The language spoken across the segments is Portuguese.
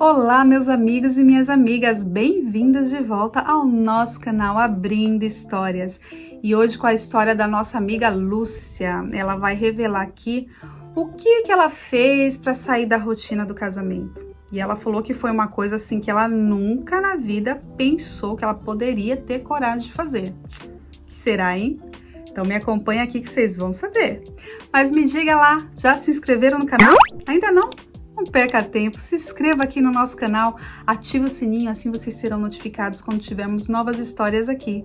Olá, meus amigos e minhas amigas, bem-vindos de volta ao nosso canal Abrindo Histórias. E hoje com a história da nossa amiga Lúcia. Ela vai revelar aqui o que ela fez para sair da rotina do casamento. E ela falou que foi uma coisa assim que ela nunca na vida pensou que ela poderia ter coragem de fazer. Que será, hein? Então me acompanha aqui que vocês vão saber. Mas me diga lá, já se inscreveram no canal? Ainda não? Não perca tempo, se inscreva aqui no nosso canal, ative o sininho, assim vocês serão notificados quando tivermos novas histórias aqui.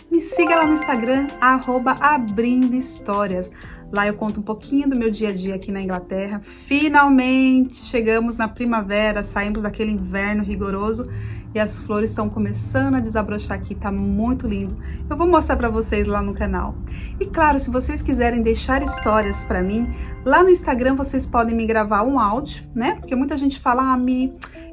Me siga lá no Instagram, @abrindohistórias. Lá eu conto um pouquinho do meu dia a dia aqui na Inglaterra. Finalmente chegamos na primavera, saímos daquele inverno rigoroso e as flores estão começando a desabrochar aqui, tá muito lindo. Eu vou mostrar para vocês lá no canal. E claro, se vocês quiserem deixar histórias para mim, lá no Instagram vocês podem me gravar um áudio, né? Porque muita gente fala,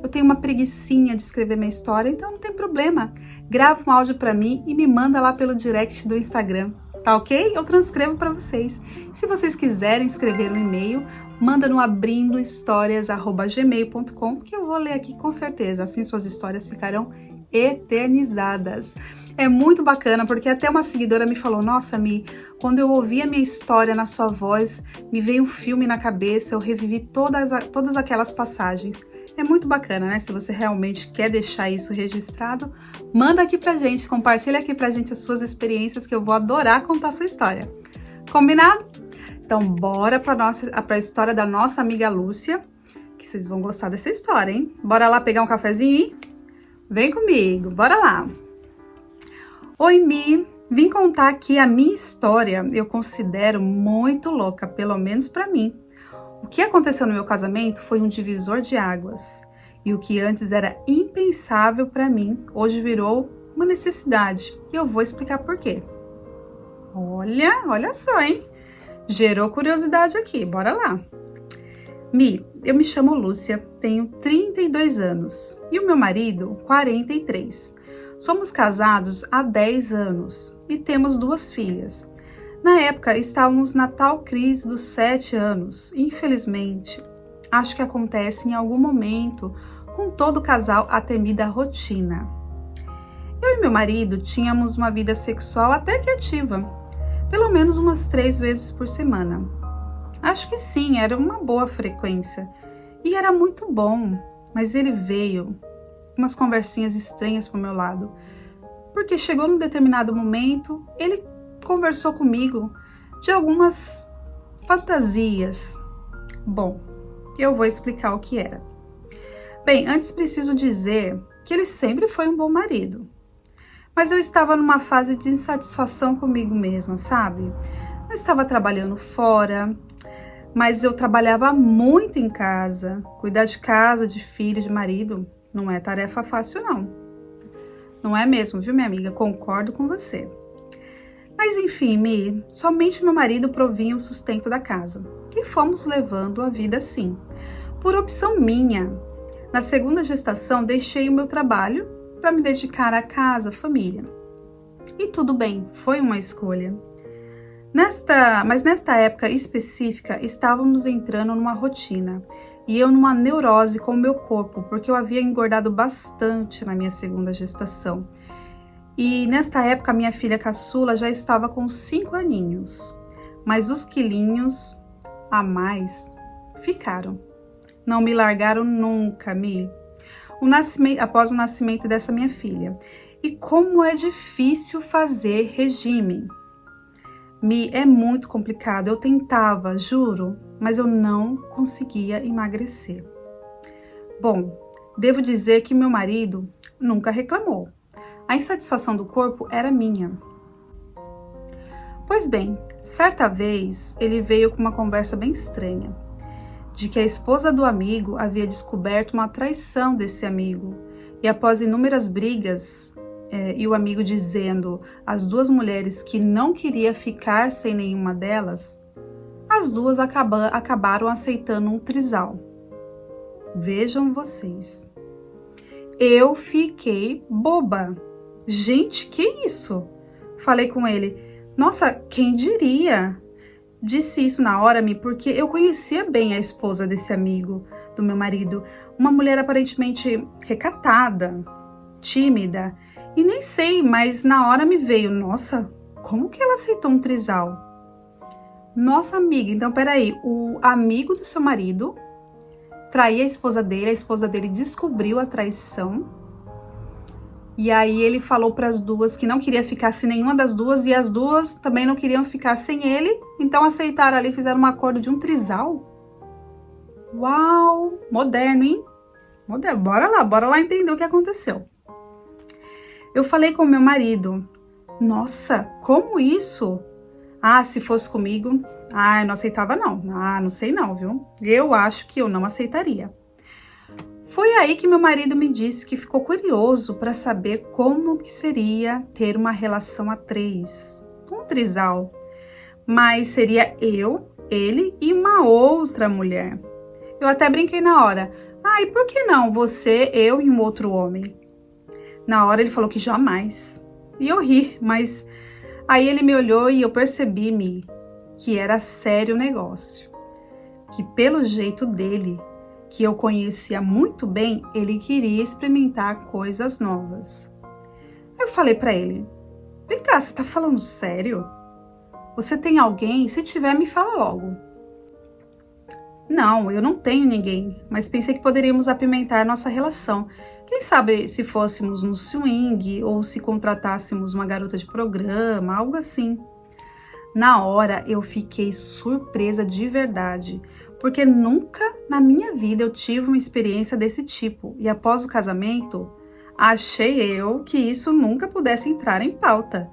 eu tenho uma preguicinha de escrever minha história, então não tem problema. Grava um áudio para mim e me manda lá pelo direct do Instagram, tá ok? Eu transcrevo para vocês. Se vocês quiserem escrever um e-mail, manda no abrindohistorias@gmail.com que eu vou ler aqui com certeza, assim suas histórias ficarão eternizadas. É muito bacana, porque até uma seguidora me falou, nossa, Mi, quando eu ouvi a minha história na sua voz, me veio um filme na cabeça, eu revivi todas aquelas passagens. É muito bacana, né? Se você realmente quer deixar isso registrado, manda aqui pra gente, compartilha aqui pra gente as suas experiências, que eu vou adorar contar a sua história. Combinado? Então, bora pra história da nossa amiga Lúcia, que vocês vão gostar dessa história, hein? Bora lá pegar um cafezinho e vem comigo, bora lá! Oi, Mi! Vim contar aqui a minha história, eu considero muito louca, pelo menos pra mim. O que aconteceu no meu casamento foi um divisor de águas. E o que antes era impensável pra mim, hoje virou uma necessidade. E eu vou explicar por quê. Olha só, hein? Gerou curiosidade aqui, bora lá. Mi, eu me chamo Lúcia, tenho 32 anos e o meu marido 43. Somos casados há 10 anos e temos 2 filhas. Na época estávamos na tal crise dos 7 anos, infelizmente. Acho que acontece em algum momento com todo casal a temida rotina. Eu e meu marido tínhamos uma vida sexual até que ativa. Pelo menos umas 3 vezes por semana. Acho que sim, era uma boa frequência. E era muito bom, mas ele veio umas conversinhas estranhas pro meu lado. Porque chegou num determinado momento, ele conversou comigo de algumas fantasias. Bom, eu vou explicar o que era. Bem, antes preciso dizer que ele sempre foi um bom marido. Mas eu estava numa fase de insatisfação comigo mesma, sabe? Eu estava trabalhando fora, mas eu trabalhava muito em casa. Cuidar de casa, de filho, de marido, não é tarefa fácil, não. Não é mesmo, viu, minha amiga? Concordo com você. Mas enfim, Mi, somente meu marido provinha o sustento da casa. E fomos levando a vida assim. Por opção minha. Na segunda gestação, deixei o meu trabalho para me dedicar à casa, à família. E tudo bem, foi uma escolha. Mas nesta época específica, estávamos entrando numa rotina. E eu numa neurose com o meu corpo, porque eu havia engordado bastante na minha segunda gestação. E nesta época, minha filha caçula já estava com 5 aninhos. Mas os quilinhos a mais ficaram. Não me largaram nunca, Mi. Após o nascimento dessa minha filha. E como é difícil fazer regime. Mi, é muito complicado. Eu tentava, juro, mas eu não conseguia emagrecer. Bom, devo dizer que meu marido nunca reclamou. A insatisfação do corpo era minha. Pois bem, certa vez ele veio com uma conversa bem estranha. De que a esposa do amigo havia descoberto uma traição desse amigo. E após inúmeras brigas, e o amigo dizendo às 2 mulheres que não queria ficar sem nenhuma delas, as 2 acabaram aceitando um trisal. Vejam vocês. Eu fiquei boba. Gente, que isso? Falei com ele. Nossa, quem diria? Disse isso na hora, porque eu conhecia bem a esposa desse amigo do meu marido. Uma mulher aparentemente recatada, tímida, e nem sei, mas na hora me veio, nossa, como que ela aceitou um trisal? Nossa amiga, então peraí, o amigo do seu marido traía a esposa dele descobriu a traição, e aí ele falou para as duas que não queria ficar sem nenhuma das duas, e as duas também não queriam ficar sem ele, então aceitaram ali, fizeram um acordo de um trisal. Uau, moderno, hein? Moderno. Bora lá entender o que aconteceu. Eu falei com meu marido, nossa, como isso? Ah, se fosse comigo, eu não aceitava não. Não sei não, viu? Eu acho que eu não aceitaria. Foi aí que meu marido me disse que ficou curioso para saber como que seria ter uma relação a três, um trisal. Mas seria eu, ele e uma outra mulher. Eu até brinquei na hora. E por que não você, eu e um outro homem? Na hora ele falou que jamais. E eu ri, mas aí ele me olhou e eu percebi que era sério o negócio. Que pelo jeito dele, que eu conhecia muito bem, ele queria experimentar coisas novas. Eu falei pra ele, vem cá, você tá falando sério? Você tem alguém? Se tiver, me fala logo. Não, eu não tenho ninguém, mas pensei que poderíamos apimentar nossa relação. Quem sabe se fôssemos no swing ou se contratássemos uma garota de programa, algo assim. Na hora eu fiquei surpresa de verdade, porque nunca na minha vida eu tive uma experiência desse tipo. E após o casamento, achei eu que isso nunca pudesse entrar em pauta.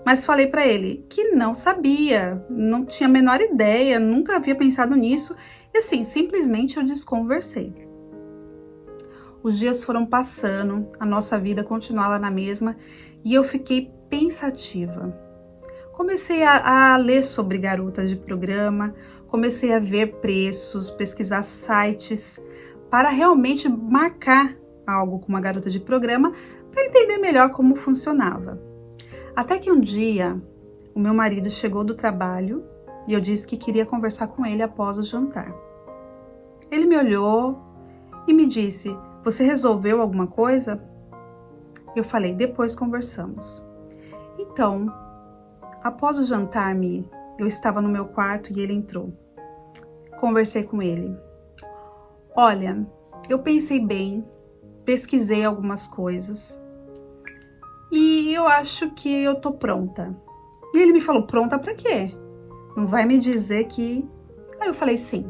Mas falei para ele que não sabia, não tinha a menor ideia, nunca havia pensado nisso. E assim, simplesmente eu desconversei. Os dias foram passando, a nossa vida continuava na mesma e eu fiquei pensativa. Comecei a ler sobre garotas de programa, comecei a ver preços, pesquisar sites para realmente marcar algo com uma garota de programa para entender melhor como funcionava. Até que um dia o meu marido chegou do trabalho e eu disse que queria conversar com ele após o jantar. Ele me olhou e me disse, você resolveu alguma coisa? Eu falei, depois conversamos. Então, após o jantar, eu estava no meu quarto e ele entrou. Conversei com ele. Olha, eu pensei bem, pesquisei algumas coisas e eu acho que eu tô pronta. E ele me falou, pronta pra quê? Não vai me dizer que... Aí eu falei, sim.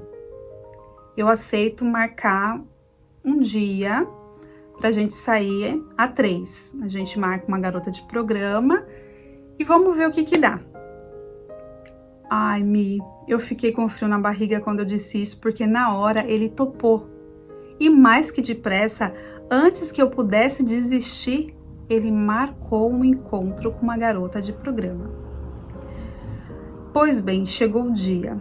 Eu aceito marcar um dia pra gente sair a três. A gente marca uma garota de programa e vamos ver o que dá. Ai, eu fiquei com frio na barriga quando eu disse isso, porque na hora ele topou. E mais que depressa, antes que eu pudesse desistir, ele marcou um encontro com uma garota de programa. Pois bem, chegou o dia.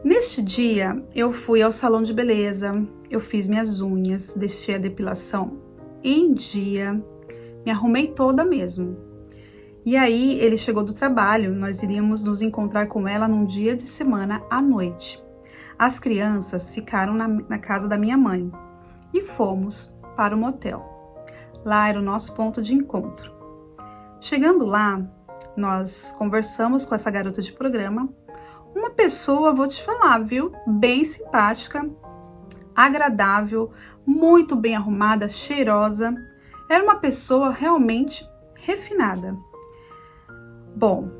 Neste dia, eu fui ao salão de beleza, eu fiz minhas unhas, deixei a depilação em dia, me arrumei toda mesmo. E aí, ele chegou do trabalho, nós iríamos nos encontrar com ela num dia de semana à noite. As crianças ficaram na casa da minha mãe e fomos para o motel. Lá era o nosso ponto de encontro. Chegando lá, nós conversamos com essa garota de programa. Uma pessoa, vou te falar, viu? Bem simpática, agradável, muito bem arrumada, cheirosa. Era uma pessoa realmente refinada. Bom,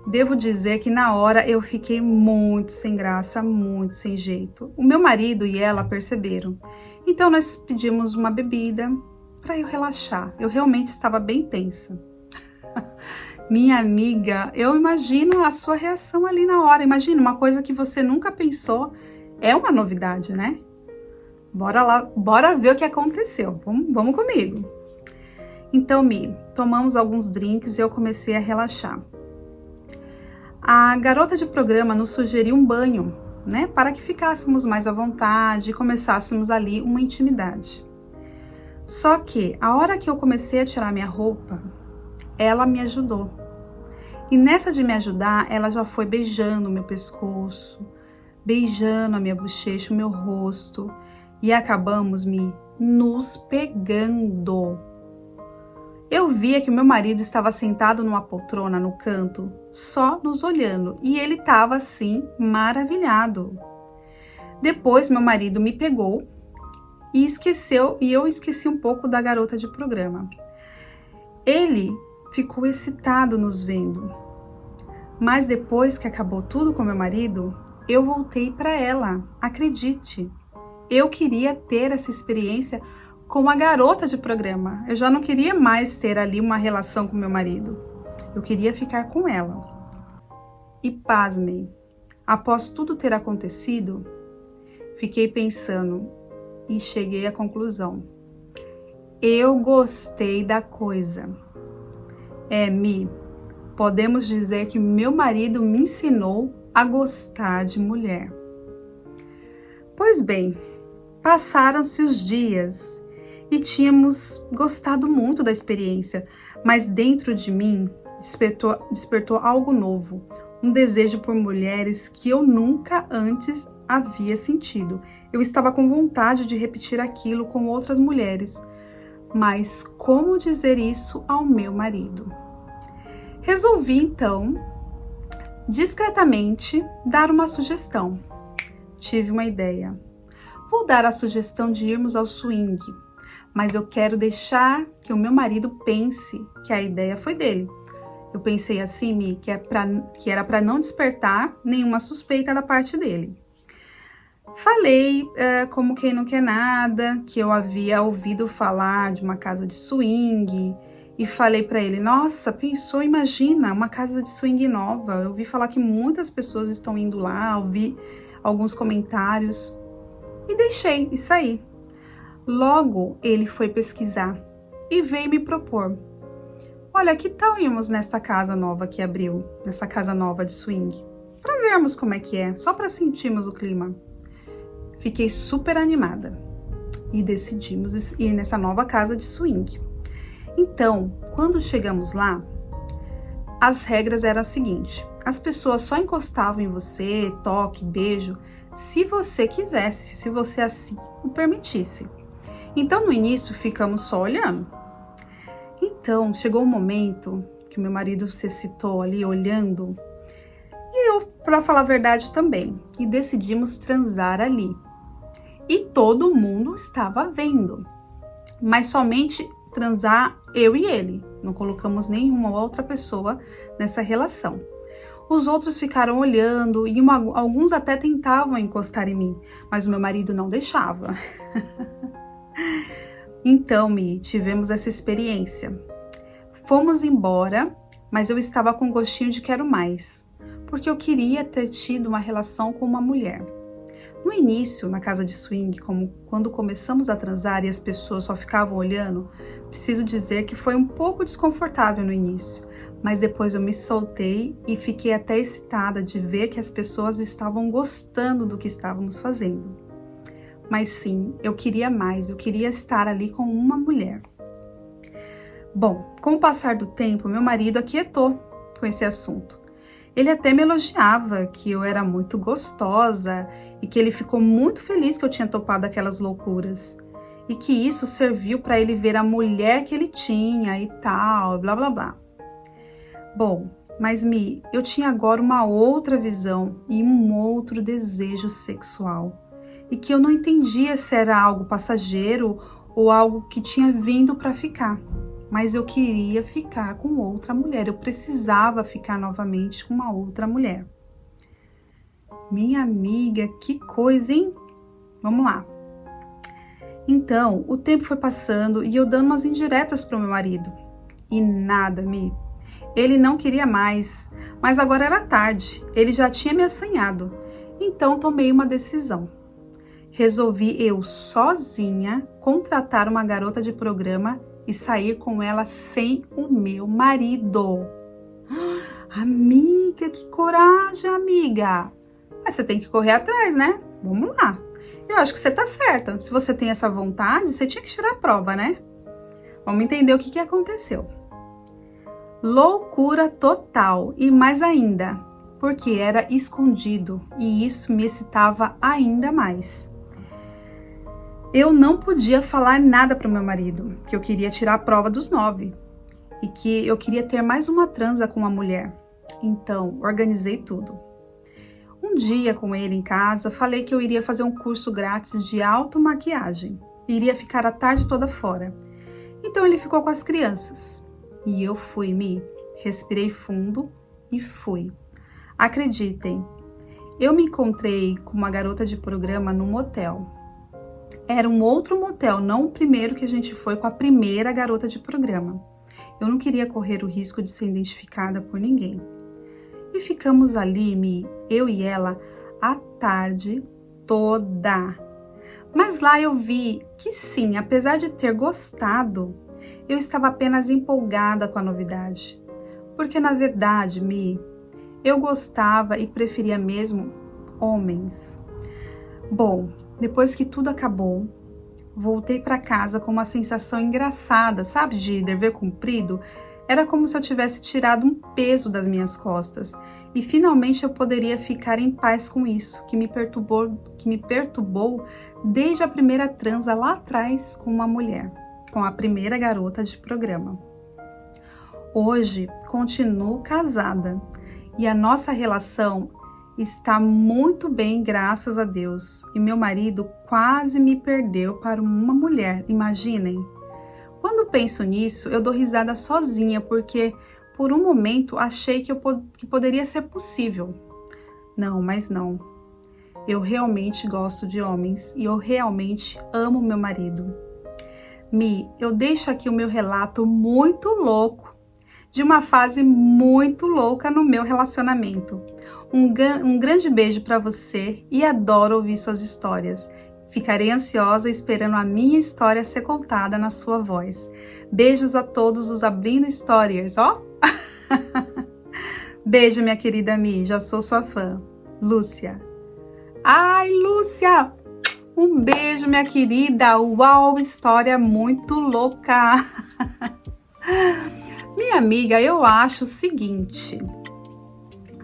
devo dizer que na hora eu fiquei muito sem graça, muito sem jeito. O meu marido e ela perceberam. Então nós pedimos uma bebida para eu relaxar. Eu realmente estava bem tensa. Minha amiga, eu imagino a sua reação ali na hora. Imagina uma coisa que você nunca pensou. É uma novidade, né? Bora lá, bora ver o que aconteceu. Vamos comigo. Então, tomamos alguns drinks e eu comecei a relaxar. A garota de programa nos sugeriu um banho, né? Para que ficássemos mais à vontade e começássemos ali uma intimidade. Só que, a hora que eu comecei a tirar minha roupa, ela me ajudou. E nessa de me ajudar, ela já foi beijando o meu pescoço, beijando a minha bochecha, o meu rosto. e acabamos nos pegando. Eu via que o meu marido estava sentado numa poltrona no canto, só nos olhando, e ele estava assim, maravilhado. Depois meu marido me pegou e eu esqueci um pouco da garota de programa. Ele ficou excitado nos vendo. Mas depois que acabou tudo com meu marido, eu voltei para ela, acredite. Eu queria ter essa experiência com a garota de programa. Eu já não queria mais ter ali uma relação com meu marido. Eu queria ficar com ela. E pasmem, após tudo ter acontecido, fiquei pensando e cheguei à conclusão. Eu gostei da coisa. Podemos dizer que meu marido me ensinou a gostar de mulher. Pois bem, passaram-se os dias e tínhamos gostado muito da experiência, mas dentro de mim despertou algo novo, um desejo por mulheres que eu nunca antes havia sentido. Eu estava com vontade de repetir aquilo com outras mulheres, mas como dizer isso ao meu marido? Resolvi então, discretamente, dar uma sugestão. Tive uma ideia. Vou dar a sugestão de irmos ao swing, mas eu quero deixar que o meu marido pense que a ideia foi dele. Eu pensei assim, que era para não despertar nenhuma suspeita da parte dele. Falei como quem não quer nada, que eu havia ouvido falar de uma casa de swing, e falei para ele, nossa, imagina, uma casa de swing nova. Eu ouvi falar que muitas pessoas estão indo lá, ouvi alguns comentários e deixei e saí. Logo, ele foi pesquisar e veio me propor. Olha, que tal irmos nesta casa nova que abriu, nessa casa nova de swing? Para vermos como é que é, só para sentirmos o clima. Fiquei super animada e decidimos ir nessa nova casa de swing. Então, quando chegamos lá, as regras eram as seguintes: as pessoas só encostavam em você, toque, beijo, se você quisesse, se você assim o permitisse. Então, no início, ficamos só olhando. Então, chegou um momento que meu marido se excitou ali olhando, e eu, para falar a verdade também, e decidimos transar ali. E todo mundo estava vendo, mas somente transar eu e ele, não colocamos nenhuma outra pessoa nessa relação. Os outros ficaram olhando e alguns até tentavam encostar em mim, mas o meu marido não deixava. Então, tivemos essa experiência. Fomos embora, mas eu estava com gostinho de quero mais, porque eu queria ter tido uma relação com uma mulher. No início, na casa de swing, quando começamos a transar e as pessoas só ficavam olhando, preciso dizer que foi um pouco desconfortável no início, mas depois eu me soltei e fiquei até excitada de ver que as pessoas estavam gostando do que estávamos fazendo. Mas sim, eu queria mais, eu queria estar ali com uma mulher. Bom, com o passar do tempo, meu marido aquietou com esse assunto. Ele até me elogiava que eu era muito gostosa e que ele ficou muito feliz que eu tinha topado aquelas loucuras. E que isso serviu para ele ver a mulher que ele tinha e tal, blá blá blá. Bom, mas eu tinha agora uma outra visão e um outro desejo sexual. E que eu não entendia se era algo passageiro ou algo que tinha vindo para ficar. Mas eu queria ficar com outra mulher, eu precisava ficar novamente com uma outra mulher. Minha amiga, que coisa, hein? Vamos lá. Então, o tempo foi passando e eu dando umas indiretas para o meu marido. E nada, ele não queria mais, mas agora era tarde, ele já tinha me assanhado. Então, tomei uma decisão. Resolvi eu, sozinha, contratar uma garota de programa e sair com ela sem o meu marido. Amiga, que coragem, amiga! Mas você tem que correr atrás, né? Vamos lá. Eu acho que você tá certa. Se você tem essa vontade, você tinha que tirar a prova, né? Vamos entender o que aconteceu. Loucura total e mais ainda, porque era escondido e isso me excitava ainda mais. Eu não podia falar nada para o meu marido, que eu queria tirar a prova dos 9 e que eu queria ter mais uma transa com uma mulher. Então, organizei tudo. Um dia com ele em casa, falei que eu iria fazer um curso grátis de automaquiagem. Iria ficar a tarde toda fora. Então ele ficou com as crianças. E eu fui, respirei fundo e fui. Acreditem, eu me encontrei com uma garota de programa num motel. Era um outro motel, não o primeiro que a gente foi com a primeira garota de programa. Eu não queria correr o risco de ser identificada por ninguém. E ficamos ali, eu e ela, a tarde toda. Mas lá eu vi que sim, apesar de ter gostado, eu estava apenas empolgada com a novidade. Porque na verdade, eu gostava e preferia mesmo homens. Bom, depois que tudo acabou, voltei para casa com uma sensação engraçada, sabe, de dever cumprido. Era como se eu tivesse tirado um peso das minhas costas e finalmente eu poderia ficar em paz com isso, que me perturbou desde a primeira transa lá atrás com uma mulher, com a primeira garota de programa. Hoje continuo casada e a nossa relação está muito bem, graças a Deus. E meu marido quase me perdeu para uma mulher, imaginem. Quando penso nisso, eu dou risada sozinha, porque por um momento achei que poderia ser possível. Não, mas não. Eu realmente gosto de homens e eu realmente amo meu marido. Eu deixo aqui o meu relato muito louco, de uma fase muito louca no meu relacionamento. Um grande beijo para você e adoro ouvir suas histórias. Ficarei ansiosa esperando a minha história ser contada na sua voz. Beijos a todos os Abrindo Stories, ó! Beijo, minha querida já sou sua fã. Lúcia. Ai, Lúcia! Um beijo, minha querida. Uau, história muito louca! Minha amiga, eu acho o seguinte: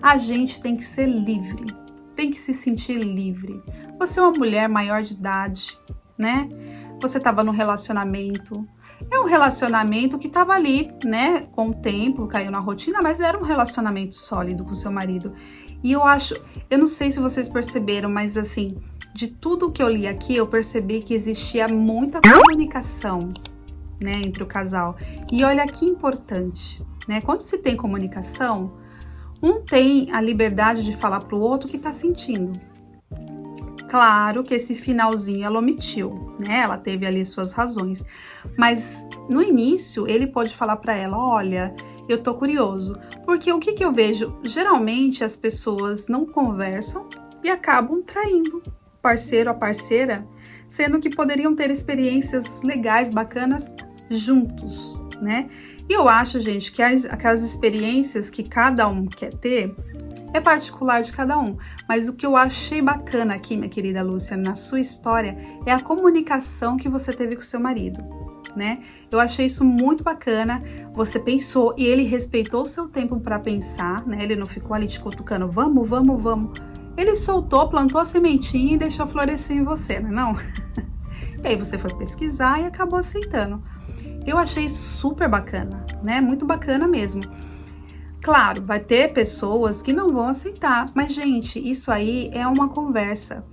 a gente tem que ser livre, tem que se sentir livre. Você é uma mulher maior de idade, né? Você estava num relacionamento. É um relacionamento que estava ali, né? Com o tempo, caiu na rotina, mas era um relacionamento sólido com seu marido. E eu não sei se vocês perceberam, mas assim, de tudo que eu li aqui, eu percebi que existia muita comunicação, né? Entre o casal. E olha que importante, né? Quando se tem comunicação, um tem a liberdade de falar para o outro o que está sentindo. Claro que esse finalzinho ela omitiu, né? Ela teve ali suas razões. Mas no início ele pode falar para ela: olha, eu tô curioso. Porque o que eu vejo? Geralmente as pessoas não conversam e acabam traindo o parceiro, a parceira, sendo que poderiam ter experiências legais, bacanas juntos, né? E eu acho, gente, que aquelas experiências que cada um quer ter é particular de cada um, mas o que eu achei bacana aqui, minha querida Lúcia, na sua história, é a comunicação que você teve com seu marido, né? Eu achei isso muito bacana, você pensou e ele respeitou o seu tempo para pensar, né? Ele não ficou ali te cutucando, vamos. Ele soltou, plantou a sementinha e deixou florescer em você, não? E aí você foi pesquisar e acabou aceitando. Eu achei isso super bacana, né? Muito bacana mesmo. Claro, vai ter pessoas que não vão aceitar, mas, gente, isso aí é uma conversa.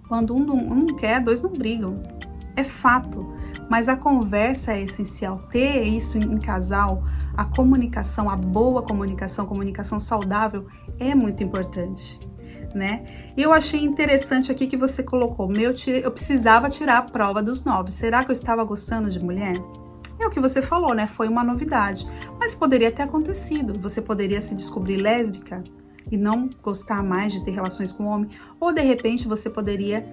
Quando um não quer, dois não brigam. É fato. Mas a conversa é essencial. Ter isso em casal, a comunicação, a boa comunicação saudável, é muito importante, né? E eu achei interessante aqui que você colocou: eu precisava tirar a prova dos 9. Será que eu estava gostando de mulher? É o que você falou, né? Foi uma novidade. Mas poderia ter acontecido. Você poderia se descobrir lésbica e não gostar mais de ter relações com homem. Ou, de repente, você poderia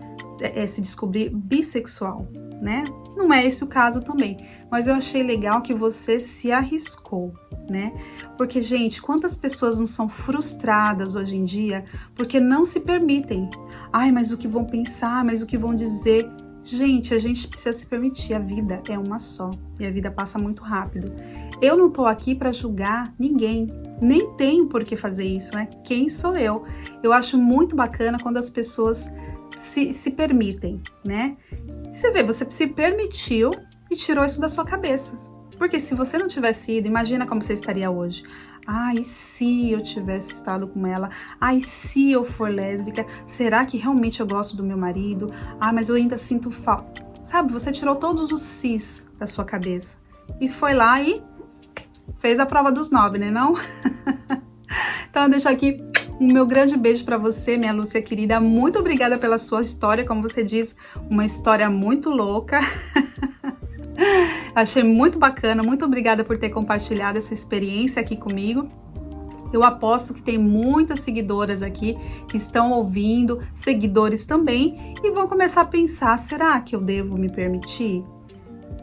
se descobrir bissexual, né? Não é esse o caso também. Mas eu achei legal que você se arriscou, né? Porque, gente, quantas pessoas não são frustradas hoje em dia porque não se permitem? Ai, mas o que vão pensar? Mas o que vão dizer? Gente, a gente precisa se permitir, a vida é uma só e a vida passa muito rápido. Eu não tô aqui para julgar ninguém, nem tenho por que fazer isso, né? Quem sou eu? Eu acho muito bacana quando as pessoas se permitem, né? Você vê, você se permitiu e tirou isso da sua cabeça. Porque se você não tivesse ido, imagina como você estaria hoje. Ai, se eu tivesse estado com ela? Ai, se eu for lésbica? Será que realmente eu gosto do meu marido? Ah, mas eu ainda sinto falta. Sabe, você tirou todos os sis da sua cabeça. E foi lá e fez a prova dos 9, né não? Então, eu deixo aqui o meu grande beijo para você, minha Lúcia querida. Muito obrigada pela sua história, como você diz, uma história muito louca. Achei muito bacana, muito obrigada por ter compartilhado essa experiência aqui comigo. Eu aposto que tem muitas seguidoras aqui que estão ouvindo, seguidores também, e vão começar a pensar, será que eu devo me permitir?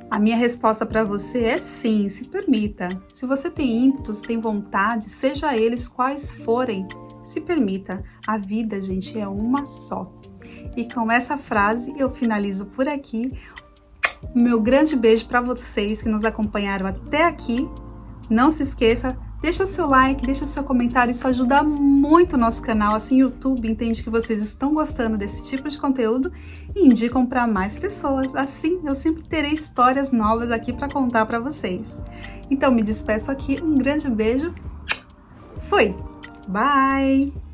A minha resposta para você é sim, se permita. Se você tem ímpetos, tem vontade, seja eles quais forem, se permita. A vida, gente, é uma só. E com essa frase eu finalizo por aqui. Meu grande beijo para vocês que nos acompanharam até aqui. Não se esqueça, deixa o seu like, deixa o seu comentário, isso ajuda muito o nosso canal, assim o YouTube entende que vocês estão gostando desse tipo de conteúdo e indicam para mais pessoas. Assim eu sempre terei histórias novas aqui para contar para vocês. Então me despeço aqui, um grande beijo, fui! Bye!